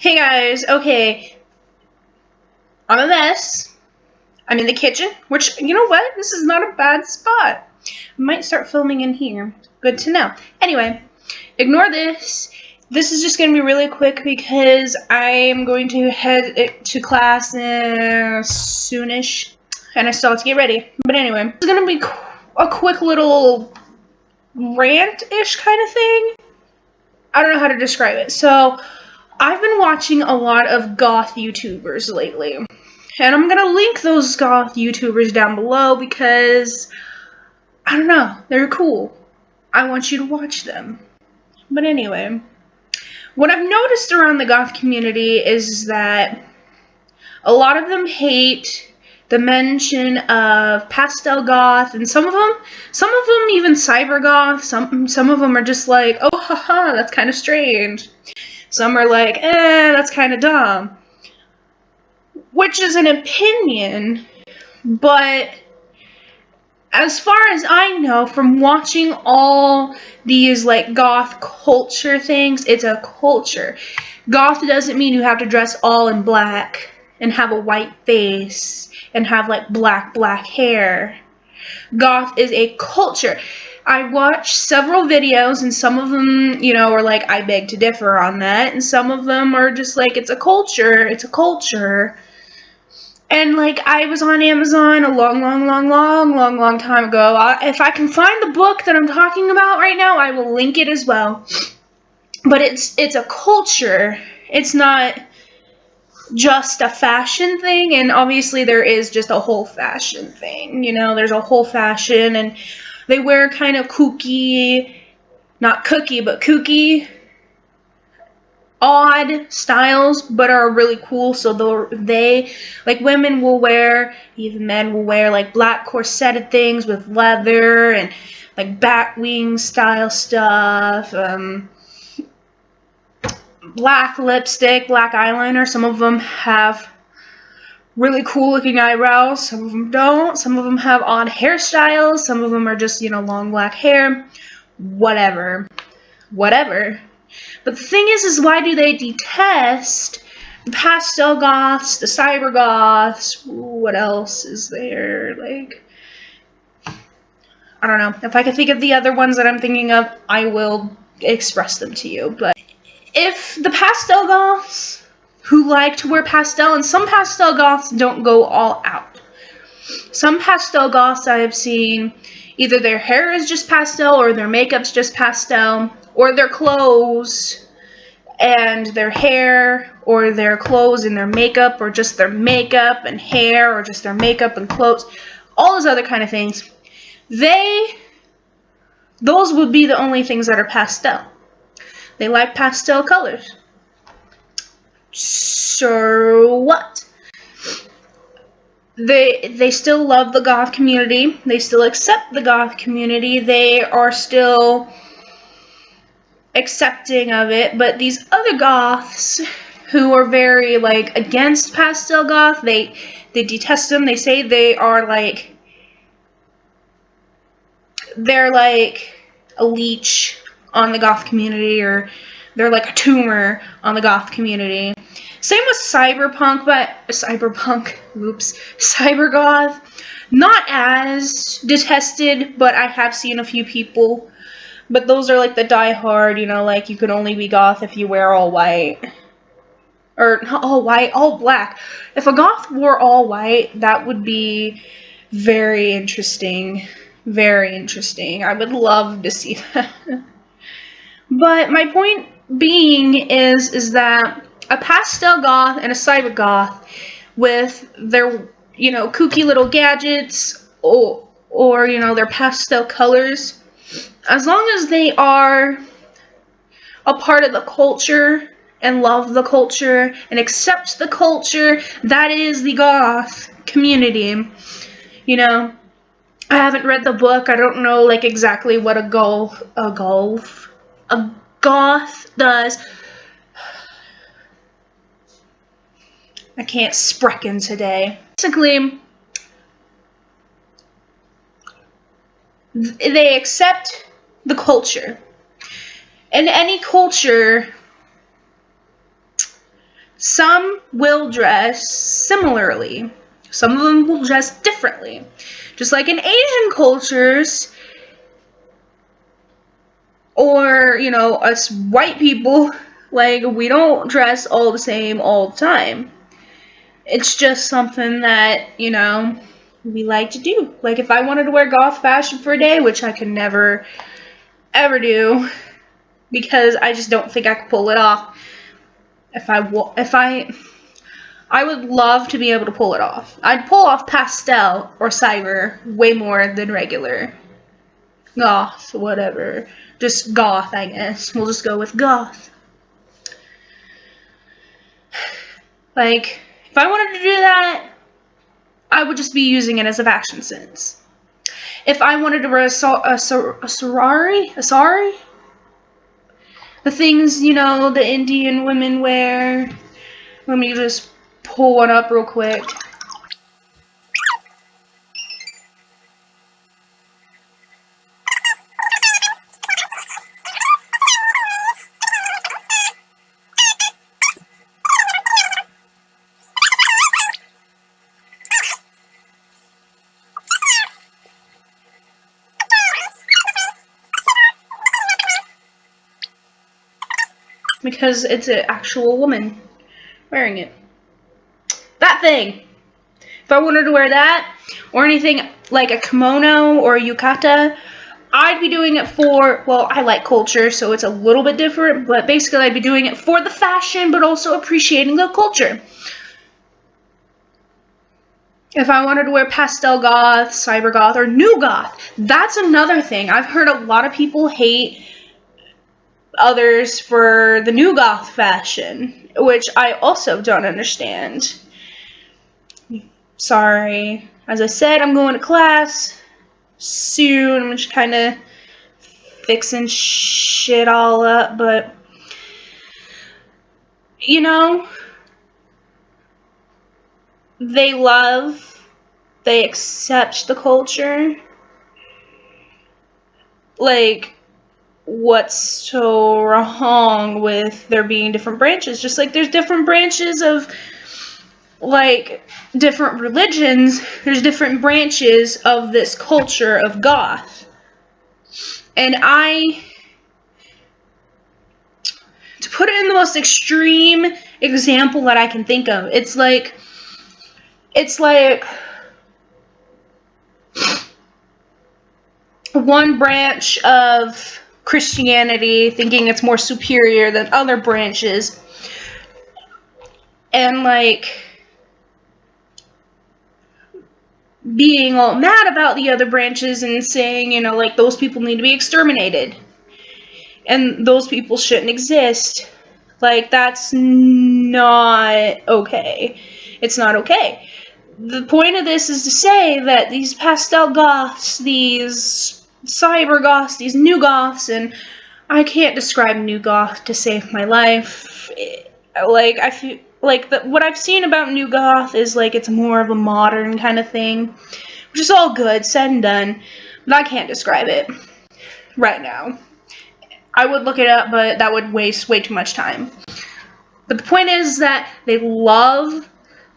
Hey guys, okay, I'm a mess. I'm in the kitchen, which, you know what? This is not a bad spot. I might start filming in here. Good to know. Anyway, ignore this. This is just going to be really quick because I am going to head to class soonish, and I still have to get ready. But anyway, it's going to be a quick little rant-ish kind of thing. I don't know how to describe it. So, I've been watching a lot of goth YouTubers lately. And I'm gonna link those goth YouTubers down below because, I don't know, they're cool. I want you to watch them. But anyway, what I've noticed around the goth community is that a lot of them hate the mention of pastel goth, and some of them even cyber goth. Some of them are just like, oh haha, that's kind of strange. Some are like, that's kind of dumb. Which is an opinion, but as far as I know, from watching all these like goth culture things, it's a culture. Goth doesn't mean you have to dress all in black and have a white face and have like black hair. Goth is a culture. I watched several videos, and some of them, are like, I beg to differ on that, and some of them are just like, it's a culture. And like, I was on Amazon a long time ago. If I can find the book that I'm talking about right now, I will link it as well. But it's a culture. It's not just a fashion thing, and obviously there is just a whole fashion thing. There's a whole fashion, and they wear kind of kooky, not cookie, but kooky, odd styles, but are really cool. So they, like, women will wear, even men will wear, like, black corseted things with leather and like bat wing style stuff, black lipstick, black eyeliner. Some of them have really cool looking eyebrows, some of them don't. Some of them have odd hairstyles, some of them are just, long black hair. Whatever. But the thing is why do they detest the pastel goths, the cyber goths? What else is there? Like, I don't know. If I can think of the other ones that I'm thinking of, I will express them to you. But if the pastel goths who like to wear pastel, and some pastel goths don't go all out. Some pastel goths I have seen, either their hair is just pastel, or their makeup's just pastel, or their clothes and their hair, or their clothes and their makeup, or just their makeup and hair, or just their makeup and clothes, all those other kind of things. Those would be the only things that are pastel. They like pastel colors. So what? They still love the goth community. They still accept the goth community. They are still accepting of it. But these other goths who are very like against pastel goth, they detest them. They say they're like a leech on the goth community, or they're like a tumor on the goth community. Same with cybergoth. Not as detested, but I have seen a few people. But those are like the die-hard, like you can only be goth if you wear all white. Or not all white, all black. If a goth wore all white, that would be very interesting. Very interesting. I would love to see that. But my point being is that a pastel goth and a cyber goth with their, kooky little gadgets, or their pastel colors, as long as they are a part of the culture and love the culture and accept the culture, that is the goth community. I haven't read the book. I don't know like exactly what a goth does. I can't sprechen today. Basically, they accept the culture. And any culture Some will dress similarly. Some of them will dress differently. Just like in Asian cultures, or, you know, us white people, like, we don't dress all the same all the time. It's just something that, you know, we like to do. Like, if I wanted to wear goth fashion for a day, which I could never, ever do, because I just don't think I could pull it off. I would love to be able to pull it off. I'd pull off pastel or cyber way more than regular. Goth, whatever. Just goth, I guess. We'll just go with goth. Like, if I wanted to do that, I would just be using it as a fashion sense. If I wanted to wear a sari, the things, you know, the Indian women wear. Let me just pull one up real quick. Because it's an actual woman wearing it. That thing. If I wanted to wear that, or anything like a kimono or a yukata, I'd be doing it for, well, I like culture, so it's a little bit different, but basically I'd be doing it for the fashion, but also appreciating the culture. If I wanted to wear pastel goth, cyber goth, or new goth, that's another thing. I've heard a lot of people hate others for the new goth fashion, which I also don't understand. Sorry. As I said, I'm going to class soon. I'm just kind of fixing shit all up, but, you know, they accept the culture. Like, what's so wrong with there being different branches? Just like there's different branches of, like, different religions, there's different branches of this culture of goth. And to put it in the most extreme example that I can think of, it's like one branch of Christianity thinking it's more superior than other branches, and like being all mad about the other branches and saying, you know, like, those people need to be exterminated and those people shouldn't exist. Like, that's not okay. It's not okay. The point of this is to say that these pastel goths, these cyber goths, these new goths, and I can't describe new goth to save my life. Like, I feel like what I've seen about new goth is like it's more of a modern kind of thing, which is all good, said and done, but I can't describe it right now. I would look it up, but that would waste way too much time. But the point is that they love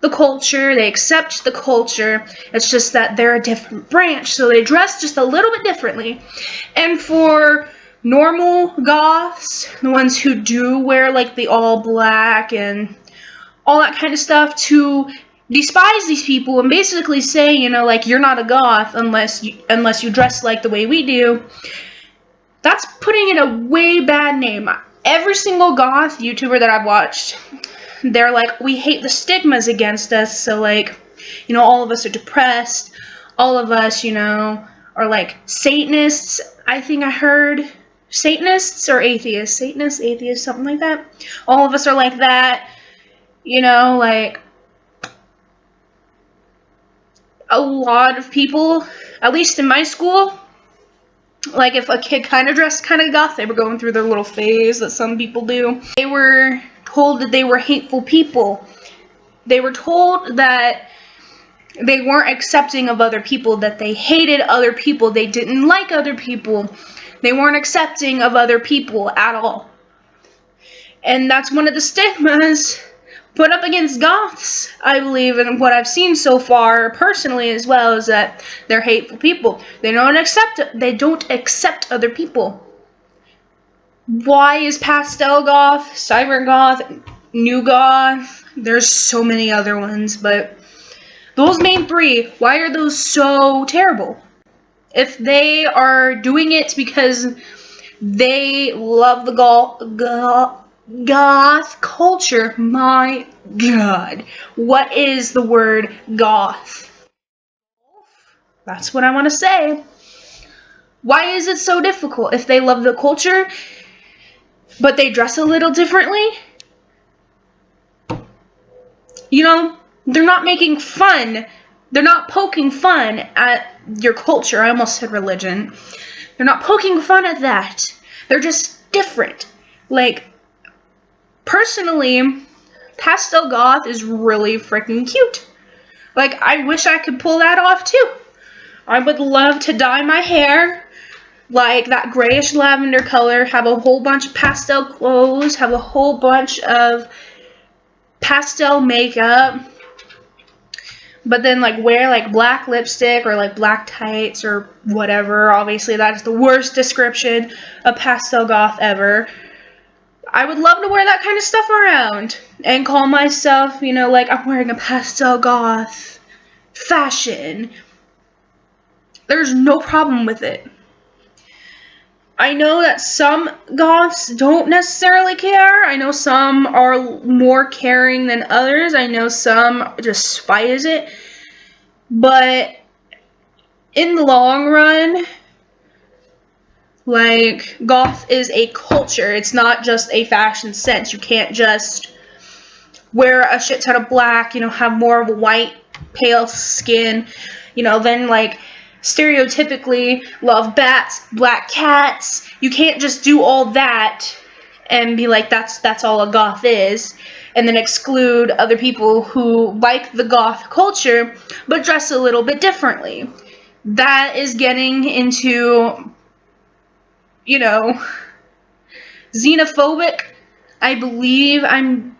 the culture, they accept the culture, it's just that they're a different branch, so they dress just a little bit differently. And for normal goths, the ones who do wear like the all black and all that kind of stuff, to despise these people and basically say, you know, like, you're not a goth unless you dress like the way we do, that's putting it a way bad name. Every single goth YouTuber that I've watched, they're like, we hate the stigmas against us, so, like, you know, all of us are depressed, all of us, you know, are like Satanists. I think I heard Satanists or atheists, atheists, something like that. All of us are like that, you know, like, a lot of people, at least in my school, like, if a kid kind of dressed kind of goth, they were going through their little phase that some people do. They were told that they were hateful people. They were told that they weren't accepting of other people, that they hated other people, they didn't like other people, they weren't accepting of other people at all. And that's one of the stigmas put up against goths, I believe, and what I've seen so far personally as well, is that they're hateful people. They don't accept other people. Why is Pastel Goth, Cyber Goth, New Goth? There's so many other ones, but those main three, why are those so terrible? If they are doing it because they love the goth culture, my god. What is the word goth? That's what I want to say. Why is it so difficult? If they love the culture, but they dress a little differently, you know, they're not making fun. They're not poking fun at your culture. I almost said religion. They're not poking fun at that. They're just different. Like, personally, Pastel Goth is really freaking cute. Like, I wish I could pull that off too. I would love to dye my hair like that grayish lavender color, have a whole bunch of pastel clothes, have a whole bunch of pastel makeup, but then like wear like black lipstick or like black tights or whatever. Obviously that's the worst description of Pastel Goth ever. I would love to wear that kind of stuff around and call myself, you know, like I'm wearing a Pastel Goth fashion. There's no problem with it. I know that some goths don't necessarily care. I know some are more caring than others. I know some just despise it. But in the long run, like, goth is a culture. It's not just a fashion sense. You can't just wear a shit ton of black, you know, have more of a white, pale skin, you know, then like stereotypically love bats, black cats. You can't just do all that and be like, that's all a goth is, and then exclude other people who like the goth culture but dress a little bit differently. That is getting into, you know, xenophobic. I believe I'm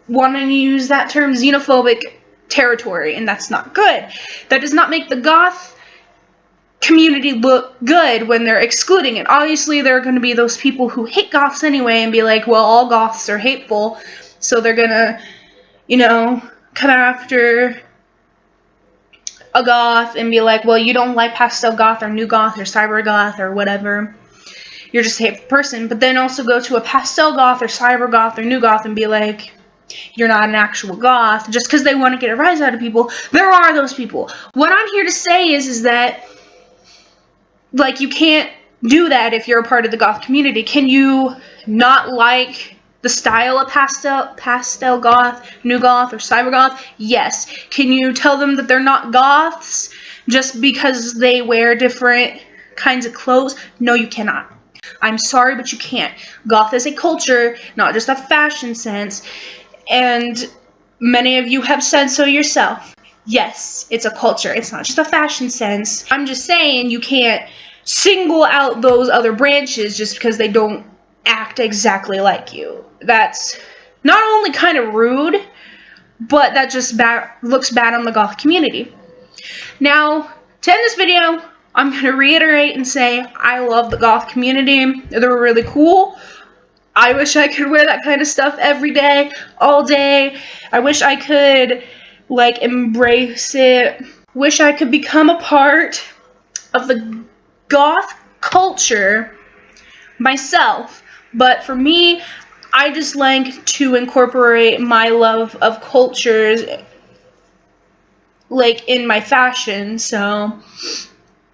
wanting to use that term, xenophobic territory, and that's not good. That does not make the goth community look good when they're excluding it. Obviously, there are going to be those people who hate goths anyway and be like, well, all goths are hateful, so they're going to, you know, come after a goth and be like, well, you don't like Pastel Goth or New Goth or Cyber Goth or whatever. You're just a hateful person. But then also go to a Pastel Goth or Cyber Goth or New Goth and be like, you're not an actual goth, just because they want to get a rise out of people. There are those people. What I'm here to say is that, like, you can't do that if you're a part of the goth community. Can you not like the style of pastel goth, new goth, or cyber goth? Yes. Can you tell them that they're not goths just because they wear different kinds of clothes? No, you cannot. I'm sorry, but you can't. Goth is a culture, not just a fashion sense. And many of you have said so yourself. Yes, it's a culture. It's not just a fashion sense. I'm just saying you can't single out those other branches just because they don't act exactly like you. That's not only kind of rude, but that just looks bad on the goth community. Now, to end this video, I'm going to reiterate and say I love the goth community. They're really cool. I wish I could wear that kind of stuff every day, all day. I wish I could, like, embrace it. Wish I could become a part of the goth culture myself. But for me, I just like to incorporate my love of cultures, like, in my fashion. So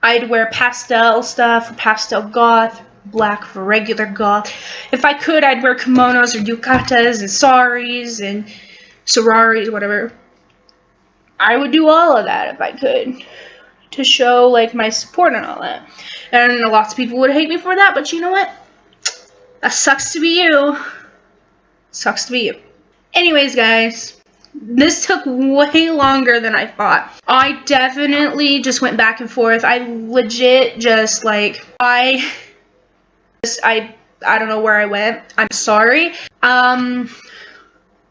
I'd wear pastel stuff, pastel goth, black for regular goth. If I could, I'd wear kimonos or yukatas and saris and sararis, whatever. I would do all of that if I could, to show, like, my support and all that. And lots of people would hate me for that, but you know what? That sucks to be you. Sucks to be you. Anyways, guys, this took way longer than I thought. I definitely just went back and forth. I legit just, like, I don't know where I went. I'm sorry.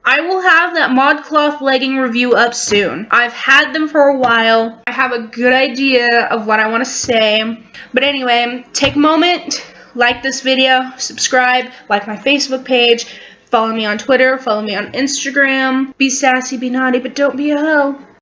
I will have that ModCloth legging review up soon. I've had them for a while. I have a good idea of what I want to say. But anyway, take a moment, like this video, subscribe, like my Facebook page, follow me on Twitter, follow me on Instagram. Be sassy, be naughty, but don't be a hoe.